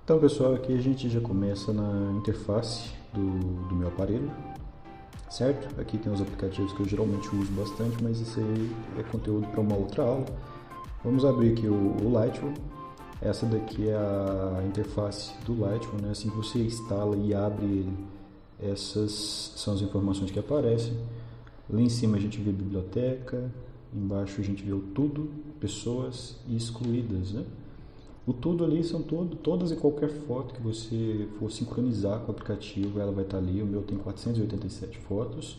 Então, pessoal, aqui a gente já começa na interface do meu aparelho, certo? Aqui tem os aplicativos que eu geralmente uso bastante, mas isso aí é conteúdo para uma outra aula. Vamos abrir aqui o Lightroom. Essa daqui é a interface do Lightroom, né? Assim que você instala e abre ele, essas são as informações que aparecem. Lá em cima a gente vê biblioteca, embaixo a gente vê o tudo, pessoas e excluídas, né? O tudo ali são todas e qualquer foto que você for sincronizar com o aplicativo, ela vai estar ali. O meu tem 487 fotos.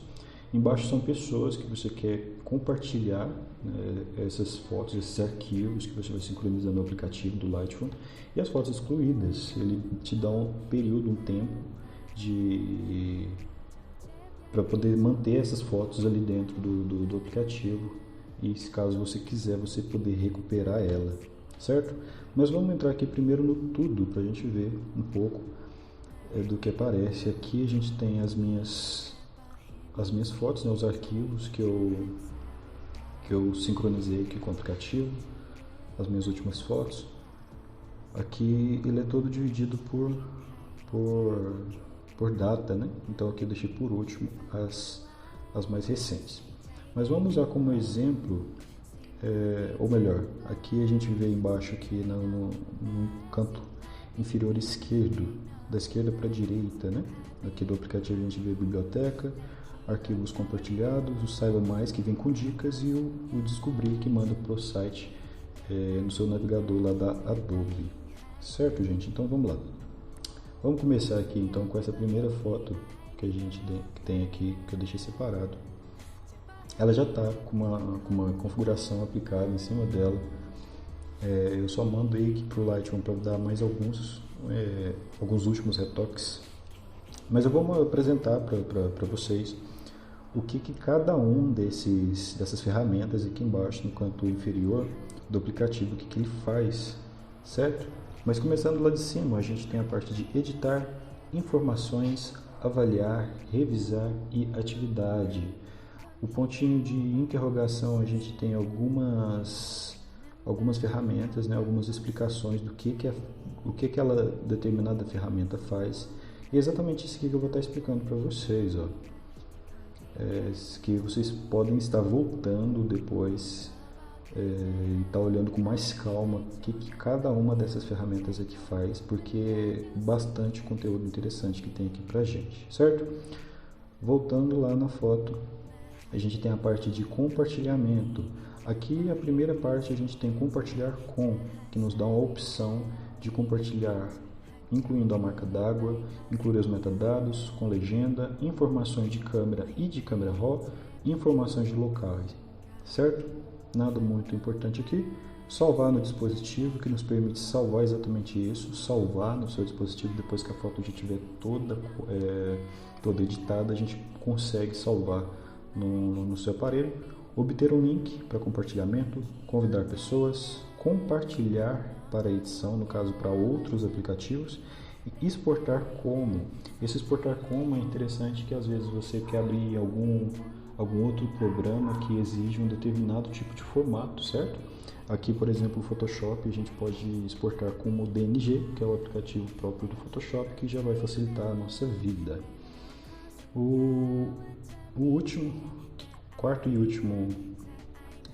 Embaixo são pessoas que você quer compartilhar, né, essas fotos, esses arquivos que você vai sincronizar no aplicativo do Lightroom. E as fotos excluídas, ele te dá um período, um tempo para poder manter essas fotos ali dentro do aplicativo. E se caso você quiser, você poder recuperar ela, certo? Mas vamos entrar aqui primeiro no tudo para a gente ver um pouco do que aparece. Aqui a gente tem as minhas fotos, né, os arquivos que eu sincronizei aqui com o aplicativo, as minhas últimas fotos. Aqui ele é todo dividido por data, né? Então aqui eu deixei por último as mais recentes. Mas vamos usar como exemplo, ou melhor, aqui a gente vê embaixo aqui no canto inferior esquerdo, da esquerda para a direita, né? Aqui do aplicativo a gente vê a biblioteca, arquivos compartilhados, o Saiba Mais que vem com dicas e o Descobrir que manda para o site no seu navegador lá da Adobe. Certo, gente? Então vamos lá. Vamos começar aqui então com essa primeira foto que a gente tem aqui, que eu deixei separado. Ela já está com uma configuração aplicada em cima dela. Eu só mando aí para o Lightroom para dar mais alguns últimos retoques. Mas eu vou apresentar para vocês o que cada um dessas ferramentas aqui embaixo no canto inferior do aplicativo, o que ele faz, certo? Mas começando lá de cima, a gente tem a parte de editar, informações, avaliar, revisar e atividade. O pontinho de interrogação, a gente tem algumas ferramentas, né, algumas explicações do que aquela determinada ferramenta faz. E é exatamente isso que eu vou estar explicando para vocês, ó. Que vocês podem estar voltando depois e estar olhando com mais calma o que cada uma dessas ferramentas aqui faz, porque é bastante conteúdo interessante que tem aqui pra gente, certo? Voltando lá na foto, a gente tem a parte de compartilhamento. Aqui a primeira parte a gente tem compartilhar com, que nos dá uma opção de compartilhar, incluindo a marca d'água, incluir os metadados, com legenda, informações de câmera e de câmera RAW, informações de locais, certo? Nada muito importante aqui. Salvar no dispositivo, que nos permite salvar exatamente isso, salvar no seu dispositivo depois que a foto já estiver toda editada, a gente consegue salvar no seu aparelho. Obter um link para compartilhamento, convidar pessoas, compartilhar para edição, no caso para outros aplicativos, e exportar como. Esse exportar como é interessante, que às vezes você quer abrir algum outro programa que exige um determinado tipo de formato, certo? Aqui, por exemplo, o Photoshop, a gente pode exportar como DNG, que é o aplicativo próprio do Photoshop, que já vai facilitar a nossa vida. O quarto e último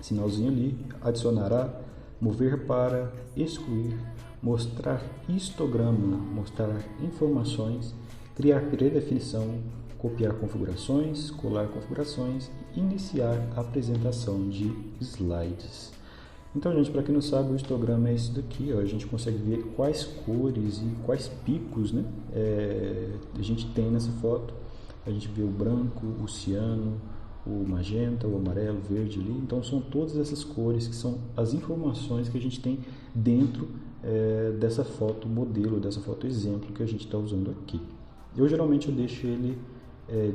sinalzinho ali, adicionará, mover para, excluir, mostrar histograma, mostrar informações, criar predefinição, copiar configurações, colar configurações e iniciar a apresentação de slides. Então, gente, para quem não sabe, o histograma é esse daqui, ó. A gente consegue ver quais cores e quais picos, né, a gente tem nessa foto. A gente vê o branco, o ciano, o magenta, o amarelo, o verde ali. Então são todas essas cores que são as informações que a gente tem dentro dessa foto modelo, dessa foto exemplo que a gente está usando aqui. Eu geralmente deixo ele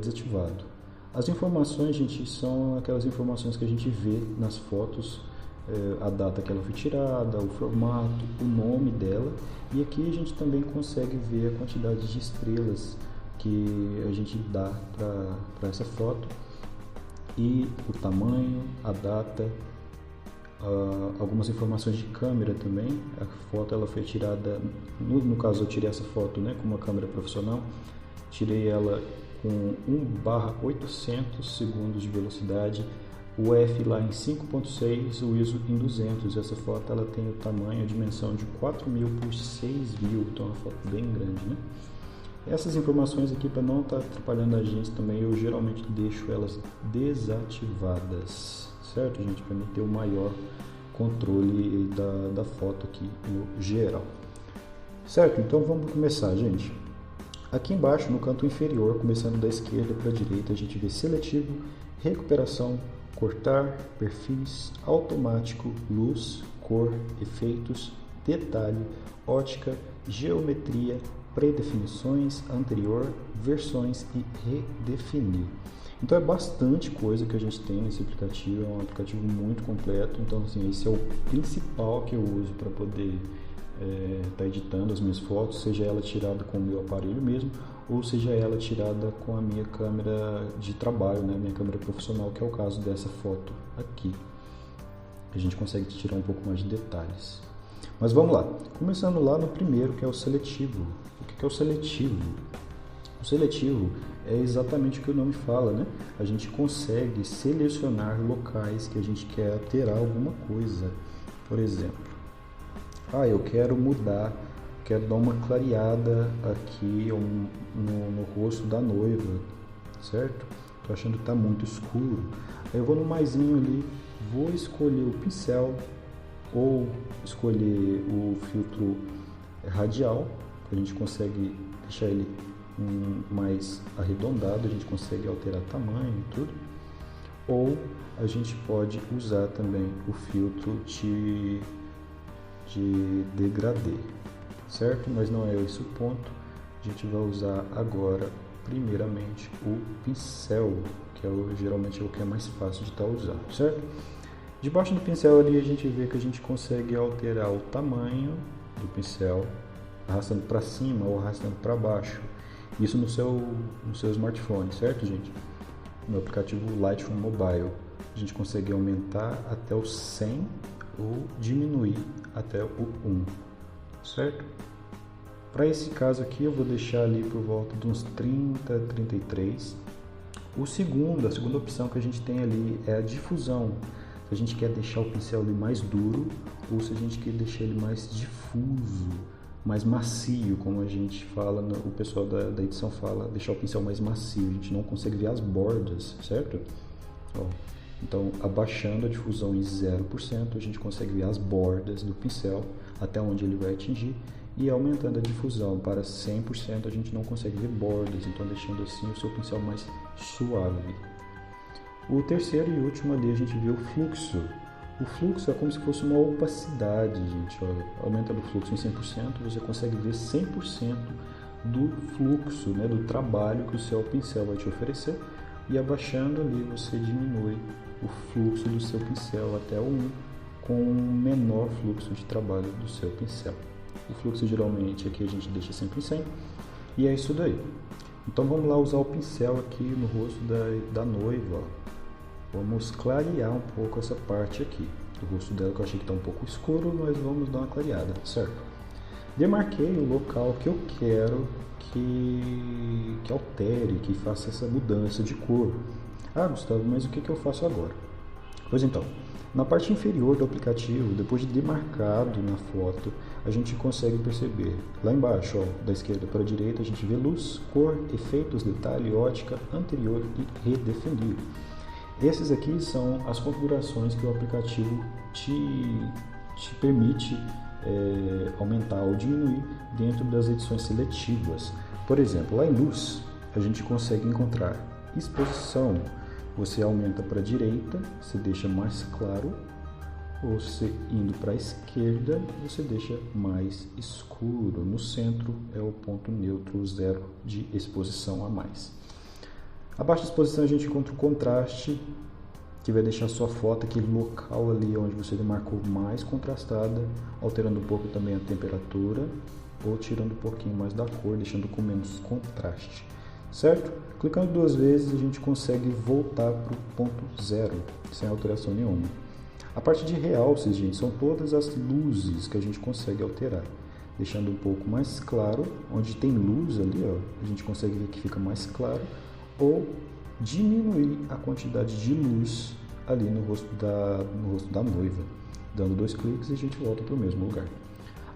desativado. As informações, gente, são aquelas informações que a gente vê nas fotos, a data que ela foi tirada, o formato, o nome dela, e aqui a gente também consegue ver a quantidade de estrelas que a gente dá para essa foto, e o tamanho, a data, algumas informações de câmera também. A foto ela foi tirada, no caso eu tirei essa foto, né, com uma câmera profissional, tirei ela com 1/800 segundos de velocidade, o F lá em 5.6, o ISO em 200. Essa foto ela tem o tamanho, a dimensão de 4.000 por 6.000, então é uma foto bem grande, né? Essas informações aqui, para não estar atrapalhando a gente também, eu geralmente deixo elas desativadas, certo, gente? Para mim ter o maior controle da foto aqui no geral. Certo? Então vamos começar, gente. Aqui embaixo, no canto inferior, começando da esquerda para a direita, a gente vê seletivo, recuperação, cortar, perfis, automático, luz, cor, efeitos, detalhe, ótica, geometria, predefinições, anterior, versões e redefinir. Então é bastante coisa que a gente tem nesse aplicativo, é um aplicativo muito completo. Então assim, esse é o principal que eu uso para poder estar editando as minhas fotos, seja ela tirada com o meu aparelho mesmo, ou seja ela tirada com a minha câmera de trabalho, né, minha câmera profissional, que é o caso dessa foto aqui. A gente consegue tirar um pouco mais de detalhes. Mas vamos lá, começando lá no primeiro, que é o seletivo. O que é o seletivo? O seletivo é exatamente o que o nome fala, né? A gente consegue selecionar locais que a gente quer alterar alguma coisa. Por exemplo, eu quero mudar, quero dar uma clareada aqui no rosto da noiva, certo? Tô achando que tá muito escuro. Aí eu vou no maisinho ali, vou escolher o pincel ou escolher o filtro radial, que a gente consegue deixar ele mais arredondado, a gente consegue alterar tamanho e tudo. Ou a gente pode usar também o filtro de degradê, certo? Mas não é esse o ponto. A gente vai usar agora, primeiramente, o pincel, que geralmente é o que é mais fácil de estar usando, certo? Debaixo do pincel ali a gente vê que a gente consegue alterar o tamanho do pincel, arrastando para cima ou arrastando para baixo. Isso no seu smartphone, certo, gente? No aplicativo Lightroom Mobile, a gente consegue aumentar até o 100 ou diminuir até o 1, certo? Para esse caso aqui eu vou deixar ali por volta de uns 30, 33. A segunda opção que a gente tem ali é a difusão. Se a gente quer deixar o pincel ali mais duro ou se a gente quer deixar ele mais difuso, mais macio, como a gente fala, o pessoal da edição fala, deixar o pincel mais macio, a gente não consegue ver as bordas, certo? Então, abaixando a difusão em 0%, a gente consegue ver as bordas do pincel, até onde ele vai atingir, e aumentando a difusão para 100%, a gente não consegue ver bordas, então deixando assim o seu pincel mais suave. O terceiro e último ali a gente vê o fluxo. O fluxo é como se fosse uma opacidade, gente. Aumentando o fluxo em 100%, você consegue ver 100% do fluxo, né, do trabalho que o seu pincel vai te oferecer. E abaixando ali, você diminui o fluxo do seu pincel até o 1, com um menor fluxo de trabalho do seu pincel. O fluxo geralmente aqui a gente deixa sempre em 100, e é isso daí. Então vamos lá usar o pincel aqui no rosto da noiva. Vamos clarear um pouco essa parte aqui do rosto dela, que eu achei que está um pouco escuro, mas vamos dar uma clareada, certo? Demarquei o local que eu quero que altere, que faça essa mudança de cor. Gustavo, mas o que eu faço agora? Pois então, na parte inferior do aplicativo, depois de demarcado na foto, a gente consegue perceber, lá embaixo, da esquerda para a direita, a gente vê luz, cor, efeitos, detalhe, ótica, anterior e redefinir. Esses aqui são as configurações que o aplicativo te permite aumentar ou diminuir dentro das edições seletivas. Por exemplo, lá em luz, a gente consegue encontrar exposição. Você aumenta para a direita, você deixa mais claro, ou você indo para a esquerda, você deixa mais escuro. No centro é o ponto neutro, zero de exposição a mais. Abaixo da exposição a gente encontra o contraste, que vai deixar a sua foto, aquele local ali onde você demarcou, mais contrastada, alterando um pouco também a temperatura, ou tirando um pouquinho mais da cor, deixando com menos contraste, certo? Clicando 2 vezes a gente consegue voltar para o ponto zero, sem alteração nenhuma. A parte de realces, gente, são todas as luzes que a gente consegue alterar, deixando um pouco mais claro, onde tem luz ali, ó, a gente consegue ver que fica mais claro, ou diminuir a quantidade de luz ali no rosto da noiva. Dando 2 cliques e a gente volta para o mesmo lugar.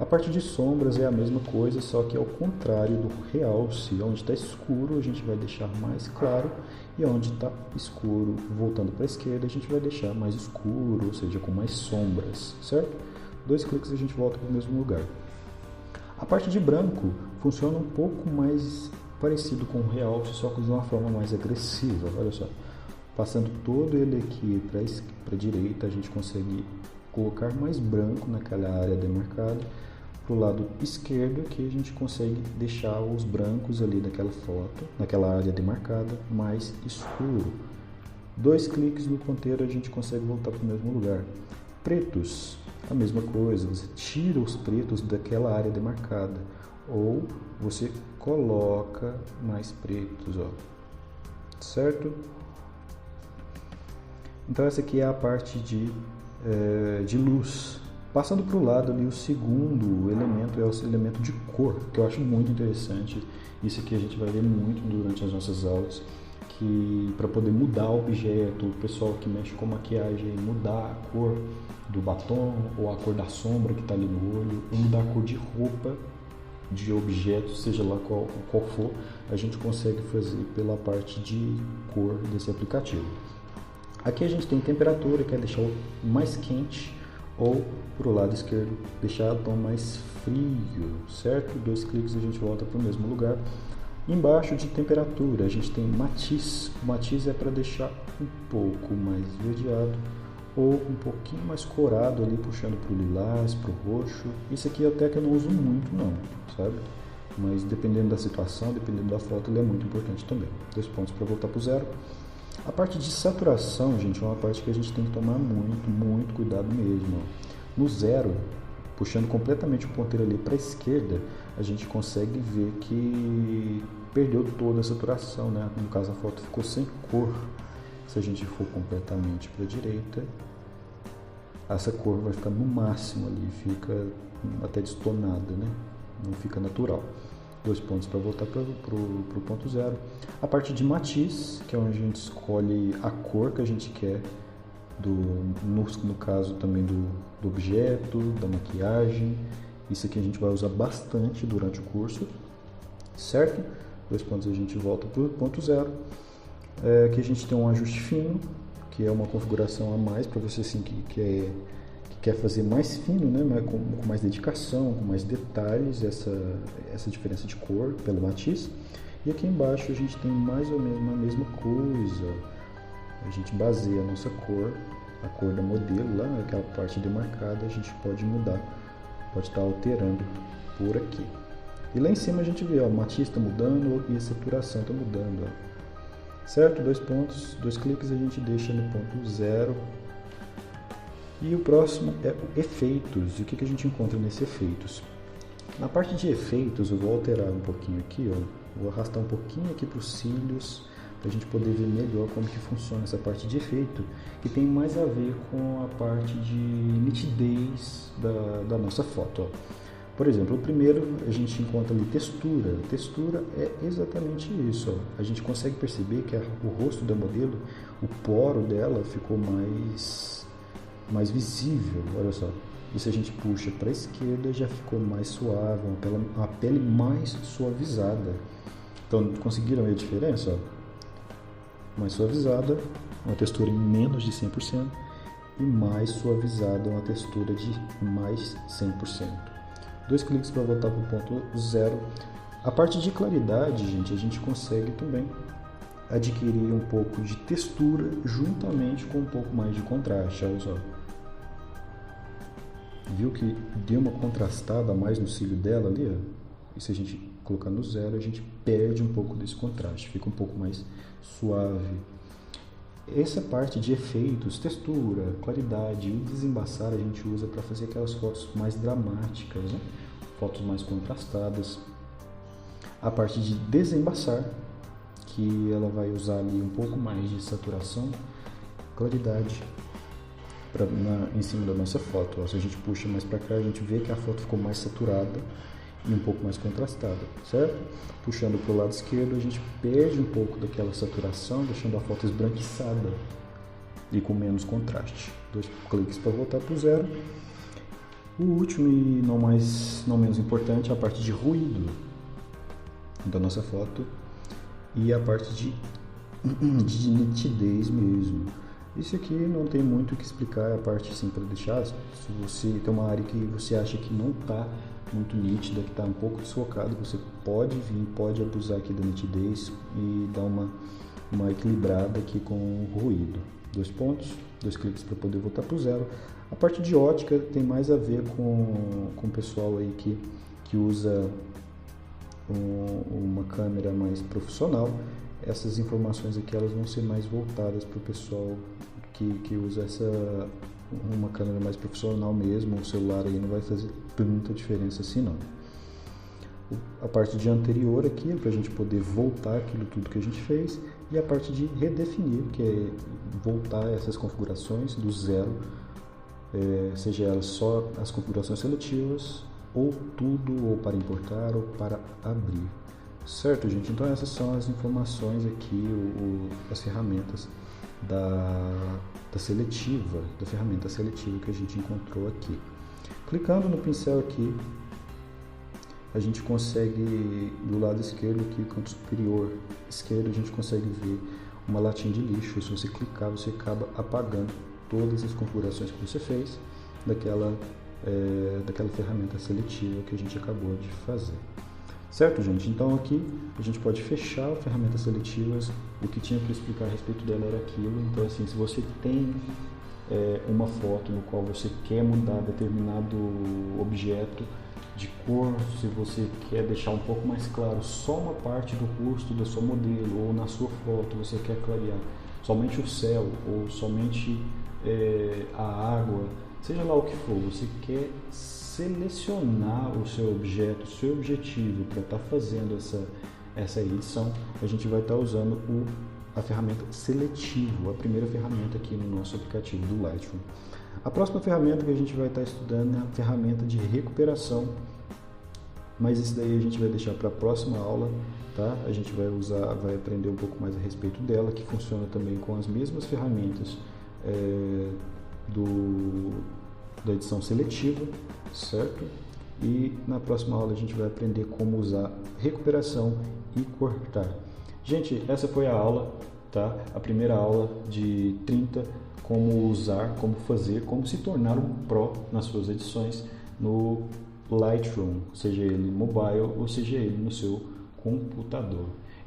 A parte de sombras é a mesma coisa, só que ao contrário do realce, onde está escuro a gente vai deixar mais claro, e onde está escuro, voltando para a esquerda, a gente vai deixar mais escuro, ou seja, com mais sombras, certo? 2 cliques e a gente volta para o mesmo lugar. A parte de branco funciona um pouco mais parecido com o realce, só que de uma forma mais agressiva, olha só. Passando todo ele aqui para a direita, a gente consegue colocar mais branco naquela área demarcada. Para o lado esquerdo, que a gente consegue deixar os brancos ali daquela foto, naquela área demarcada, mais escuro. 2 cliques no ponteiro a gente consegue voltar para o mesmo lugar. Pretos, a mesma coisa, você tira os pretos daquela área demarcada, ou você coloca mais pretos, ó, certo? Então essa aqui é a parte de luz. Passando para o lado ali, o segundo elemento é o elemento de cor, que eu acho muito interessante. Isso aqui a gente vai ver muito durante as nossas aulas, que para poder mudar o objeto, o pessoal que mexe com maquiagem, mudar a cor do batom, ou a cor da sombra que está ali no olho, ou mudar a cor de roupa, de objeto, seja lá qual for, a gente consegue fazer pela parte de cor desse aplicativo. Aqui a gente tem temperatura, que é deixar mais quente, ou para o lado esquerdo deixar o tom mais frio, certo? 2 cliques e a gente volta para o mesmo lugar. Embaixo de temperatura a gente tem matiz. O matiz é para deixar um pouco mais esverdeado ou um pouquinho mais corado ali, puxando para o lilás, para o roxo. Isso aqui até que eu não uso muito não, sabe? Mas dependendo da situação, dependendo da foto, ele é muito importante também. 2 pontos para voltar para o 0. A parte de saturação, gente, é uma parte que a gente tem que tomar muito cuidado mesmo. No 0, puxando completamente o ponteiro ali para a esquerda, a gente consegue ver que perdeu toda a saturação, né? No caso, a foto ficou sem cor. Se a gente for completamente para a direita, essa cor vai ficar no máximo ali, fica até destonada, né? Não fica natural. 2 pontos para voltar para o ponto 0. A parte de matiz, que é onde a gente escolhe a cor que a gente quer, no caso também do objeto, da maquiagem. Isso aqui a gente vai usar bastante durante o curso, certo? 2 pontos a gente volta para o ponto 0. Aqui a gente tem um ajuste fino, que é uma configuração a mais para você assim, que quer fazer mais fino, né, com mais dedicação, com mais detalhes, essa diferença de cor pelo matiz. E aqui embaixo a gente tem mais ou menos a mesma coisa. A gente baseia a nossa cor, a cor da modelo lá, aquela parte demarcada, a gente pode mudar, pode estar alterando por aqui. E lá em cima a gente vê, ó, o matiz está mudando e a saturação está mudando, ó. Certo? 2 pontos, 2 cliques a gente deixa no ponto 0. E o próximo é efeitos. E o que a gente encontra nesse efeitos? Na parte de efeitos, eu vou alterar um pouquinho aqui, ó. Vou arrastar um pouquinho aqui para os cílios, para a gente poder ver melhor como que funciona essa parte de efeito, que tem mais a ver com a parte de nitidez da nossa foto, ó. Por exemplo, o primeiro a gente encontra ali textura. Textura é exatamente isso, ó. A gente consegue perceber que o rosto da modelo, o poro dela ficou mais visível, olha só. E se a gente puxa para a esquerda, já ficou mais suave, uma pele mais suavizada. Então, conseguiram ver a diferença? Ó? Mais suavizada, uma textura em menos de 100%, e mais suavizada, uma textura de mais 100%. 2 cliques para voltar para o ponto 0. A parte de claridade, gente, a gente consegue também adquirir um pouco de textura juntamente com um pouco mais de contraste, olha só. Viu que deu uma contrastada a mais no cílio dela ali, ó? E se a gente colocar no 0, a gente perde um pouco desse contraste, fica um pouco mais suave. Essa parte de efeitos, textura, claridade e desembaçar a gente usa para fazer aquelas fotos mais dramáticas, né? Fotos mais contrastadas. A parte de desembaçar, que ela vai usar ali um pouco mais de saturação, claridade em cima da nossa foto. Ó, se a gente puxa mais para cá, a gente vê que a foto ficou mais saturada e um pouco mais contrastada, certo? Puxando para o lado esquerdo, a gente perde um pouco daquela saturação, deixando a foto esbranquiçada e com menos contraste. 2 cliques para voltar para o zero. O último e não menos importante é a parte de ruído da nossa foto e a parte de nitidez mesmo. Isso aqui não tem muito o que explicar, é a parte assim para deixar. Se você tem uma área que você acha que não está muito nítida, que está um pouco desfocado, você pode abusar aqui da nitidez e dar uma equilibrada aqui com o ruído. 2 pontos, 2 cliques para poder voltar para o zero. A parte de ótica tem mais a ver com o pessoal aí que usa uma câmera mais profissional. Essas informações aqui elas vão ser mais voltadas para o pessoal que usa uma câmera mais profissional mesmo. O celular aí não vai fazer tanta diferença assim não. A parte de anterior aqui é para a gente poder voltar aquilo tudo que a gente fez, e a parte de redefinir, que é voltar essas configurações do zero, seja elas só as configurações seletivas, ou tudo, ou para importar, ou para abrir. Certo, gente? Então essas são as informações aqui, as ferramentas da ferramenta seletiva que a gente encontrou aqui. Clicando no pincel aqui, a gente consegue, do lado esquerdo aqui, canto superior esquerdo, a gente consegue ver uma latinha de lixo. Se você clicar, você acaba apagando todas as configurações que você fez daquela ferramenta seletiva que a gente acabou de fazer. Certo, gente? Então aqui a gente pode fechar ferramentas seletivas. O que tinha para explicar a respeito dela era aquilo. Então assim, se você tem uma foto no qual você quer mudar determinado objeto de cor, se você quer deixar um pouco mais claro só uma parte do rosto da sua modelo, ou na sua foto você quer clarear somente o céu, ou somente a água, seja lá o que for, você quer selecionar o seu objeto, o seu objetivo para estar fazendo essa edição, a gente vai estar usando a ferramenta seletivo, a primeira ferramenta aqui no nosso aplicativo do Lightroom. A próxima ferramenta que a gente vai estar estudando é a ferramenta de recuperação, mas isso daí a gente vai deixar para a próxima aula, tá? A gente vai aprender um pouco mais a respeito dela, que funciona também com as mesmas ferramentas da edição seletiva, certo? E na próxima aula a gente vai aprender como usar recuperação e cortar. Gente, essa foi a aula, tá? A primeira aula de 30, como usar, como fazer, como se tornar um pro nas suas edições no Lightroom, seja ele mobile ou seja ele no seu computador.